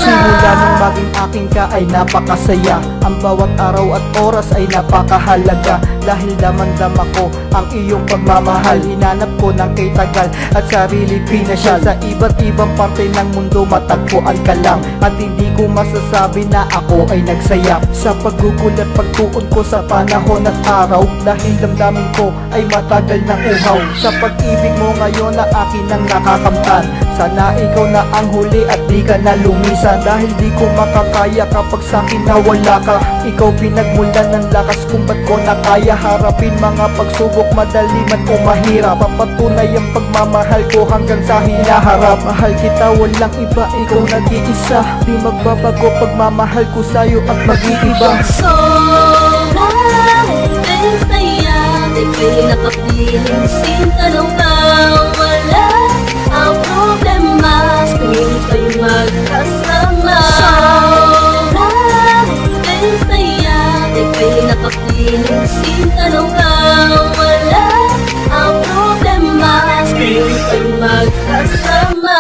Simula nang maging akin ka ay napakasaya. Ang bawat araw at oras ay napakahalaga. Dahil damang-dama ko ang iyong pagmamahal. Hinanap ko ng kay tagal at sarili pinasyal. Sa iba't ibang parte ng mundo matagpuan ka lang. At hindi ko masasabi na ako ay nagsaya sa paggugulat pagtuon ko sa panahon at araw. Dahil damdamin ko ay matagal ng uhaw sa pag-ibig mo ngayon na akin ang nakakamtan. Sana ikaw na ang huli at di ka na lumisan. Dahil di ko makakaya kapag sa'kin nawala ka. Ikaw pinagmulan ng lakas kung ba't ko na kaya harapin mga pagsubok madali man o mahirap. Papatunay ang pagmamahal ko hanggang sa hinaharap. Mahal kita walang iba, ikaw nag-iisa. Di magbabago pagmamahal ko sa'yo at mag-iiba. Sobrang saya, di pinakapiling sinta nung wala ang problema kung tayo magkasama. Sobrang saya, di pinakapiling sinta nung wala ang problema kung tayo magkasama.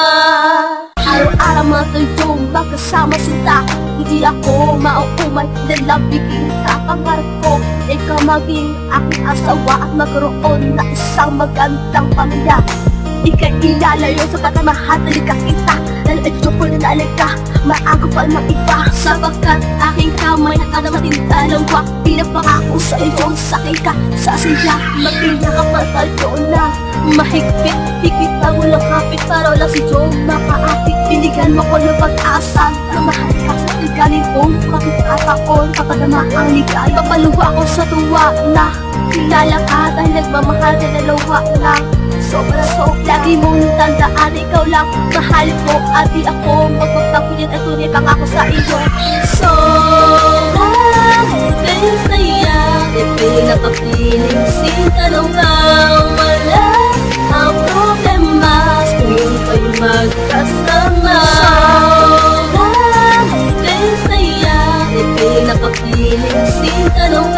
Araw-araw matuyo magkasama sinta. Hindi ako mauumay na labigin ka. Pangarap ko ikaw maging aking asawa at magkaroon na isang magandang pamilya. Ika'y ilalayo sa patamahatan ka kita. Naladyo ko na nalaga, maago pa ng iba. Sapagkat aking kamay nakadamating dalawa. Pinapangako sa iyo, sakay ka sa siya. Magpinakap at tayo na mahigpit, higpit na walang kapit. Para wala si Joe makaakit. Binigyan mo ko ng pag-asa na mahal ka sa tiganin kong makikataon. Kapadama ang ligay, papaluwa ko sa tuwa na kilala ka dahil nagmamahal na dalawa lang. Sobra lagi mong tandaan, ikaw lang mahal ko at di ako magpapagpapilin at tunay pangako sa iyo. Sobrang saya, di pinakapiling sinta nung wala ang problema kung tayo magkasama. Sobrang saya, di pinakapiling sinta nung